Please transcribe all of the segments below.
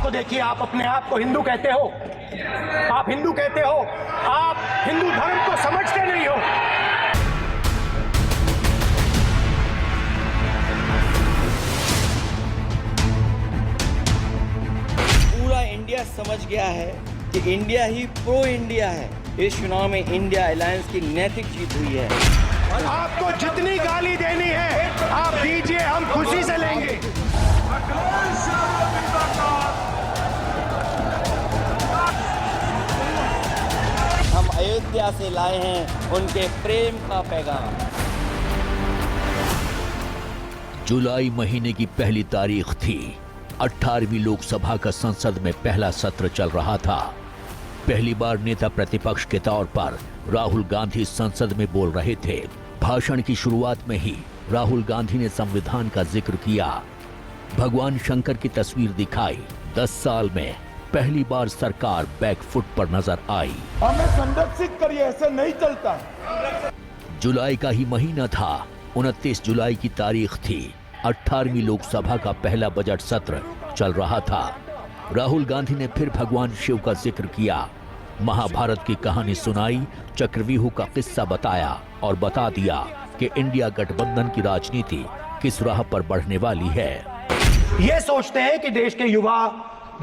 को देखिए, आप अपने आप को हिंदू कहते हो, आप हिंदू कहते हो, आप हिंदू धर्म को समझते नहीं हो। पूरा इंडिया समझ गया है कि इंडिया ही प्रो इंडिया है। इस चुनाव में इंडिया अलायंस की नैतिक जीत हुई है। आपको जितनी गाली देनी है आप दीजिए, हम खुशी से लेंगे। हम अयोध्या से लाए हैं उनके प्रेम का पैगाम। जुलाई महीने की पहली तारीख थी। 18वीं लोकसभा का संसद में पहला सत्र चल रहा था। पहली बार नेता प्रतिपक्ष के तौर पर राहुल गांधी संसद में बोल रहे थे। भाषण की शुरुआत में ही राहुल गांधी ने संविधान का जिक्र किया, भगवान शंकर की तस्वीर दिखाई। 10 साल में पहली बार सरकार बैकफुट पर नजर आई। हमें संरक्षित करिए, ऐसे नहीं चलता है। जुलाई का ही महीना था। 29 जुलाई की तारीख थी। 18वीं लोकसभा का पहला बजट सत्र चल रहा था। राहुल गांधी ने फिर भगवान शिव का जिक्र किया, महाभारत की कहानी सुनाई, चक्रव्यूह का किस्सा बताया और बता दिया कि इंडिया गठबंधन की राजनीति किस राह पर बढ़ने वाली है। ये सोचते हैं कि देश के युवा,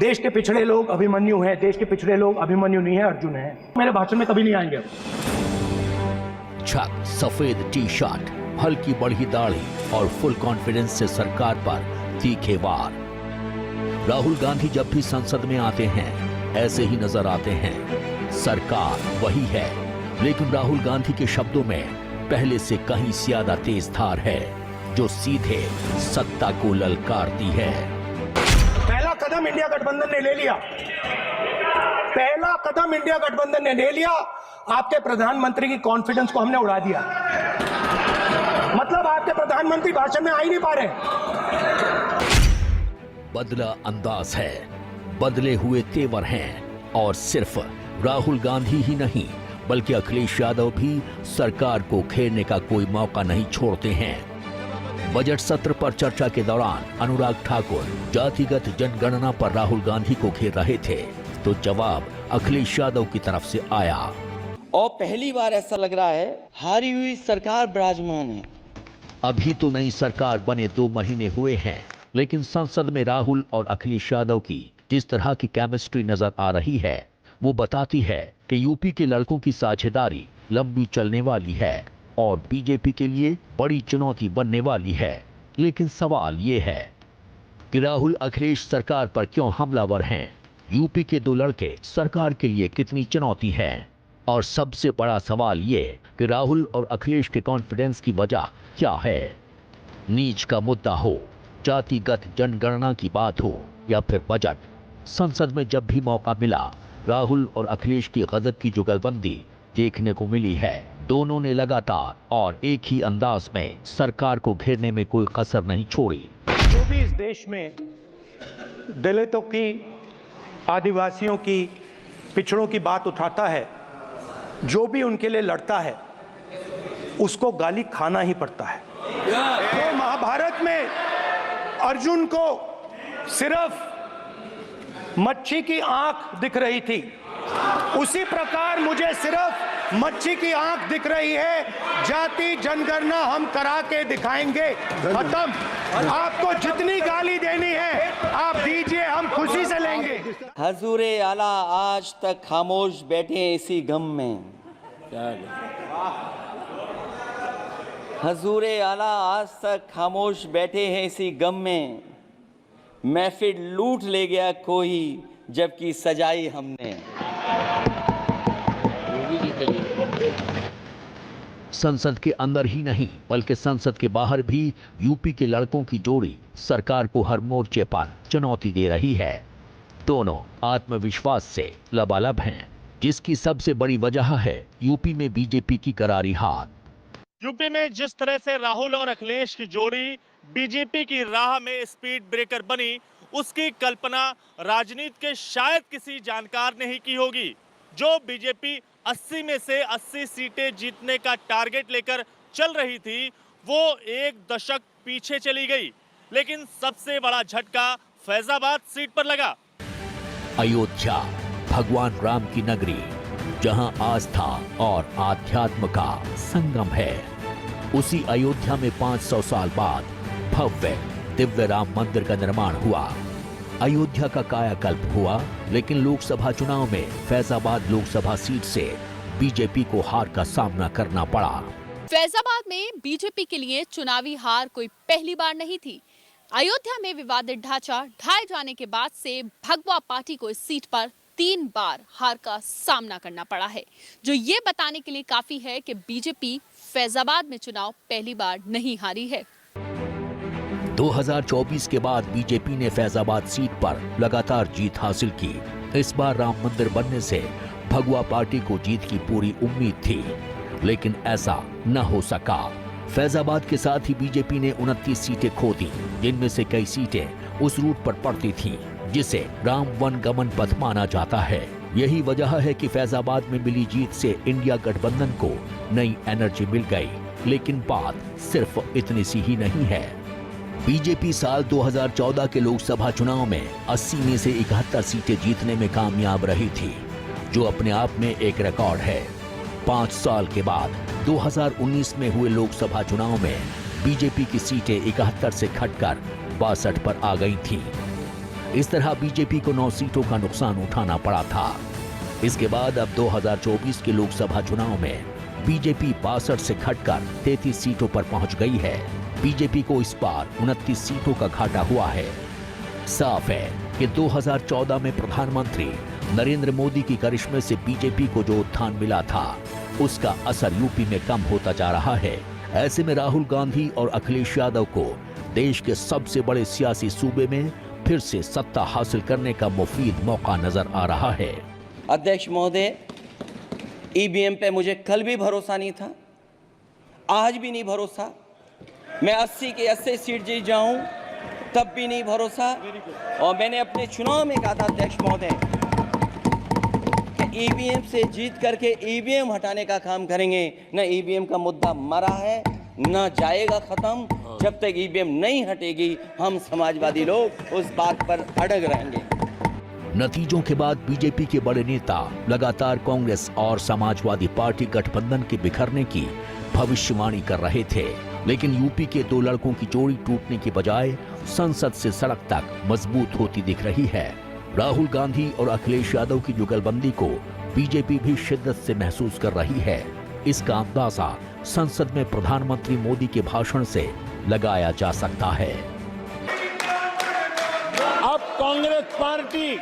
देश के पिछड़े लोग अभिमन्यु हैं। देश के पिछड़े लोग अभिमन्यु नहीं है, अर्जुन है। मेरे भाषण में कभी नहीं आएंगे। छक, सफेद टी शर्ट, हल्की बढ़ी दाढ़ी और फुल कॉन्फिडेंस से सरकार पर तीखे वार। राहुल गांधी जब भी संसद में आते हैं ऐसे ही नजर आते हैं। सरकार वही है, लेकिन राहुल गांधी के शब्दों में पहले से कहीं ज्यादा तेज धार है, जो सीधे सत्ता को ललकारती है। पहला कदम इंडिया गठबंधन ने ले लिया। पहला कदम इंडिया गठबंधन ने ले लिया। आपके प्रधानमंत्री की कॉन्फिडेंस को हमने उड़ा दिया। मतलब आपके प्रधानमंत्री भाषण में आ ही नहीं पा रहे। बदला अंदाज है, बदले हुए तेवर हैं और सिर्फ राहुल गांधी ही नहीं बल्कि अखिलेश यादव भी सरकार को घेरने का कोई मौका नहीं छोड़ते हैं। बजट सत्र पर चर्चा के दौरान अनुराग ठाकुर जातिगत जनगणना पर राहुल गांधी को घेर रहे थे, तो जवाब अखिलेश यादव की तरफ से आया। और पहली बार ऐसा लग रहा है हारी हुई सरकार विराजमान है। अभी तो नई सरकार बने 2 महीने हुए हैं, लेकिन संसद में राहुल और अखिलेश यादव की जिस तरह की केमिस्ट्री नजर आ रही है वो बताती है कि यूपी के लड़कों की साझेदारी लंबी चलने वाली है और बीजेपी के लिए बड़ी चुनौती बनने वाली है। लेकिन सवाल ये है कि राहुल अखिलेश सरकार पर क्यों हमलावर हैं? यूपी के 2 लड़के सरकार के लिए कितनी चुनौती है? और सबसे बड़ा सवाल ये कि राहुल और अखिलेश के कॉन्फिडेंस की वजह क्या है? नीच का मुद्दा हो, जातिगत जनगणना की बात हो या फिर बजट, संसद में जब भी मौका मिला राहुल और अखिलेश की गजब की जुगलबंदी देखने को मिली है। दोनों ने लगातार और एक ही अंदाज में सरकार को घेरने में कोई कसर नहीं छोड़ी। जो भी इस देश में दलितों की, आदिवासियों की, पिछड़ों की बात उठाता है, जो भी उनके लिए लड़ता है, उसको गाली खाना ही पड़ता है। तो महाभारत में अर्जुन को सिर्फ मच्छी की आंख दिख रही थी, उसी प्रकार मुझे सिर्फ मच्छी की आंख दिख रही है। जाति जनगणना हम करा के दिखाएंगे। खत्म। आपको जितनी गाली देनी है आप दीजिए, हम खुशी से लेंगे। हजूरे आला आज तक खामोश बैठे हैं इसी गम में। हजूरे आला आज तक खामोश बैठे हैं इसी गम में। महफिल लूट ले गया कोई जबकि सजाई हमने। संसद के अंदर ही नहीं बल्कि संसद के बाहर भी यूपी के लड़कों की जोड़ी सरकार को हर मोर्चे पर चुनौती दे रही है। दोनों आत्मविश्वास से लबालब हैं, जिसकी सबसे बड़ी वजह है यूपी में बीजेपी की करारी हार। यूपी में जिस तरह से राहुल और अखिलेश की जोड़ी बीजेपी की राह में स्पीड ब्रेकर बनी, उसकी कल्पना राजनीति के शायद किसी जानकार ने ही की होगी। जो बीजेपी 80 में से 80 सीटें जीतने का टारगेट लेकर चल रही थी, वो एक दशक पीछे चली गई। लेकिन सबसे बड़ा झटका फैजाबाद सीट पर लगा। अयोध्या भगवान राम की नगरी, जहां आस्था और आध्यात्म का संगम है। उसी अयोध्या में 500 साल बाद भव्य दिव्य राम मंदिर का निर्माण हुआ। अयोध्या का कायाकल्प हुआ, लेकिन लोकसभा चुनाव में फैजाबाद लोकसभा सीट से बीजेपी को हार का सामना करना पड़ा। फैजाबाद में बीजेपी के लिए चुनावी हार कोई पहली बार नहीं थी। अयोध्या में विवादित ढांचा ढाए जाने के बाद से भगवा पार्टी को इस सीट पर 3 बार हार का सामना करना पड़ा है, जो ये बताने के लिए काफी है कि बीजेपी फैजाबाद में चुनाव पहली बार नहीं हारी है। 2024 के बाद बीजेपी ने फैजाबाद सीट पर लगातार जीत हासिल की। इस बार राम मंदिर बनने से भगवा पार्टी को जीत की पूरी उम्मीद थी, लेकिन ऐसा न हो सका। फैजाबाद के साथ ही बीजेपी ने 29 सीटें खो दी, जिनमें से कई सीटें उस रूट पर पड़ती थीं, जिसे राम वन गमन पथ माना जाता है। यही वजह है कि फैजाबाद में मिली जीत से इंडिया गठबंधन को नई एनर्जी मिल गई। लेकिन बात सिर्फ इतनी सी ही नहीं है। बीजेपी साल 2014 के लोकसभा चुनाव में 80 में से 71 सीटें जीतने में कामयाब रही थी, जो अपने आप में एक रिकॉर्ड है। 5 साल के बाद 2019 में हुए लोकसभा चुनाव में बीजेपी की सीटें 71 से घटकर 62 पर आ गई थीं। इस तरह बीजेपी को 9 सीटों का नुकसान उठाना पड़ा था। इसके बाद अब 2024 के लोकसभा चुनाव में बीजेपी 62 से घटकर 33 सीटों पर पहुंच गई है। बीजेपी को इस बार 29 सीटों का घाटा हुआ है। साफ है कि 2014 में प्रधानमंत्री नरेंद्र मोदी की करिश्मे से बीजेपी को जो उत्थान मिला था, उसका असर यूपी में कम होता जा रहा है। ऐसे में राहुल गांधी और अखिलेश यादव को देश के सबसे बड़े सियासी सूबे में फिर से सत्ता हासिल करने का मुफीद मौका नजर आ रहा है। अध्यक्ष महोदय, ईवीएम पे मुझे कल भी भरोसा नहीं था, आज भी नहीं भरोसा। मैं 80 के 80 सीट जीत जाऊं तब भी नहीं भरोसा। और मैंने अपने चुनाव में कहा था अध्यक्ष महोदय कि ईवीएम से जीत करके ईवीएम हटाने का काम करेंगे। न ईवीएम का मुद्दा मरा है, न जाएगा खत्म। जब तक ईवीएम नहीं हटेगी, हम समाजवादी लोग उस बात पर अड़ग रहेंगे। नतीजों के बाद बीजेपी के बड़े नेता लगातार कांग्रेस और समाजवादी पार्टी गठबंधन के बिखरने की भविष्यवाणी कर रहे थे, लेकिन यूपी के 2 लड़कों की जोड़ी टूटने की बजाय संसद से सड़क तक मजबूत होती दिख रही है। राहुल गांधी और अखिलेश यादव की जुगलबंदी को बीजेपी भी शिद्दत से महसूस कर रही है। इसका अंदाजा संसद में प्रधानमंत्री मोदी के भाषण से लगाया जा सकता है। अब कांग्रेस पार्टी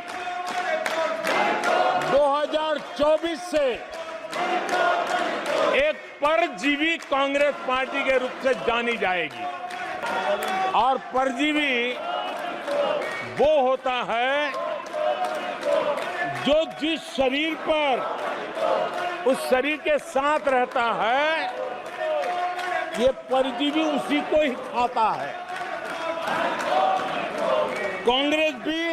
2024 से एक परजीवी कांग्रेस पार्टी के रूप से जानी जाएगी। और परजीवी वो होता है जो जिस शरीर पर उस शरीर के साथ रहता है, ये परजीवी उसी को ही खाता है। कांग्रेस भी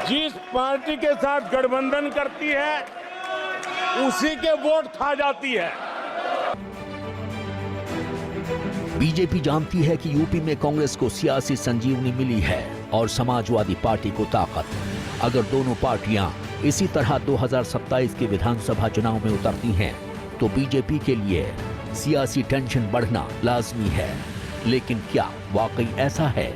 जिस पार्टी के साथ गठबंधन करती है, उसी के वोट खा जाती है। बीजेपी जानती है कि यूपी में कांग्रेस को सियासी संजीवनी मिली है और समाजवादी पार्टी को ताकत। अगर दोनों पार्टियां इसी तरह 2027 के विधानसभा चुनाव में उतरती हैं, तो बीजेपी के लिए सियासी टेंशन बढ़ना लाजमी है। लेकिन क्या वाकई ऐसा है?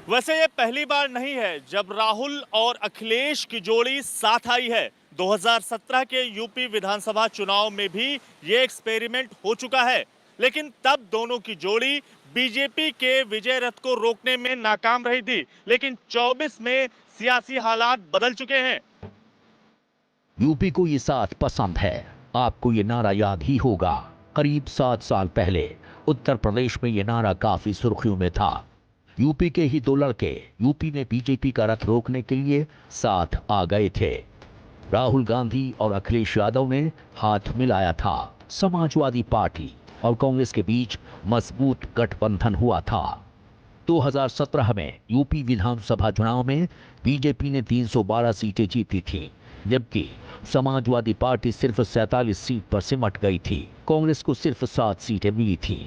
वैसे ये पहली बार नहीं है जब राहुल और अखिलेश की जोड़ी साथ आई है। 2017 के यूपी विधानसभा चुनाव में भी ये एक्सपेरिमेंट हो चुका है, लेकिन तब दोनों की जोड़ी बीजेपी के विजय रथ को रोकने में नाकाम रही थी। लेकिन 24 में सियासी हालात बदल चुके हैं। यूपी को ये साथ पसंद है। आपको ये नारा याद ही होगा। करीब 7 साल पहले उत्तर प्रदेश में ये नारा काफी सुर्खियों में था। यूपी के ही 2 लड़के यूपी में बीजेपी का रथ रोकने के लिए साथ आ गए थे। राहुल गांधी और अखिलेश यादव ने हाथ मिलाया था। समाजवादी पार्टी और कांग्रेस के बीच मजबूत गठबंधन हुआ था। 2017 में यूपी विधानसभा चुनाव में बीजेपी ने 312 सीटें जीती थी, जबकि समाजवादी पार्टी सिर्फ 47 सीट पर सिमट गई थी। कांग्रेस को सिर्फ 7 सीटें मिली थी।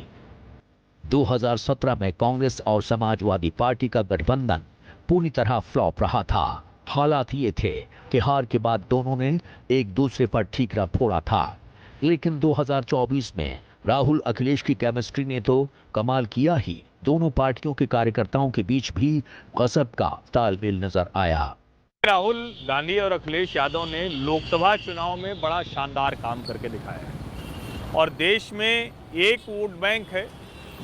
2017 में कांग्रेस और समाजवादी पार्टी का गठबंधन पूरी तरह फ्लॉप रहा था। हालात ये थे कि हार के बाद दोनों ने एक दूसरे पर ठीकरा फोड़ा था, लेकिन 2024 में राहुल अखिलेश की केमिस्ट्री ने तो कमाल किया ही। दोनों पार्टियों के कार्यकर्ताओं के बीच भी गजब का तालमेल नजर आया। राहुल गांधी और अखिलेश यादव ने लोकसभा चुनाव में बड़ा शानदार काम करके दिखाया है और देश में एक वोट बैंक है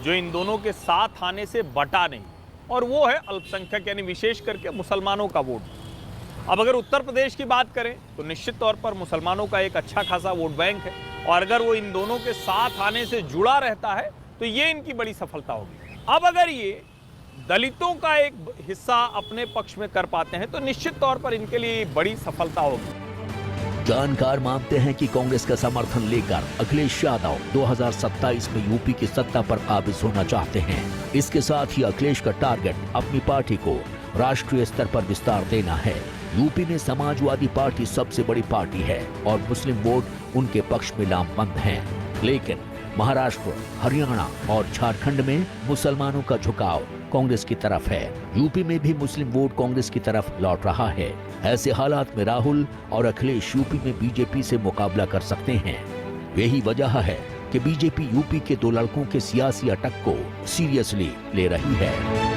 जो इन दोनों के साथ आने से बटा नहीं, और वो है अल्पसंख्यक यानी विशेष करके मुसलमानों का वोट। अब अगर उत्तर प्रदेश की बात करें तो निश्चित तौर पर मुसलमानों का एक अच्छा खासा वोट बैंक है, और अगर वो इन दोनों के साथ आने से जुड़ा रहता है तो ये इनकी बड़ी सफलता होगी। अब अगर ये दलितों का एक हिस्सा अपने पक्ष में कर पाते हैं तो निश्चित तौर पर इनके लिए बड़ी सफलता होगी। जानकार मानते हैं कि कांग्रेस का समर्थन लेकर अखिलेश यादव 2027 में यूपी की सत्ता पर काबिज होना चाहते हैं। इसके साथ ही अखिलेश का टारगेट अपनी पार्टी को राष्ट्रीय स्तर पर विस्तार देना है। यूपी में समाजवादी पार्टी सबसे बड़ी पार्टी है और मुस्लिम वोट उनके पक्ष में लामबंद हैं। लेकिन महाराष्ट्र, हरियाणा और झारखंड में मुसलमानों का झुकाव कांग्रेस की तरफ है। यूपी में भी मुस्लिम वोट कांग्रेस की तरफ लौट रहा है। ऐसे हालात में राहुल और अखिलेश यूपी में बीजेपी से मुकाबला कर सकते हैं। यही वजह है कि बीजेपी यूपी के दो लड़कों के सियासी अटक को सीरियसली ले रही है।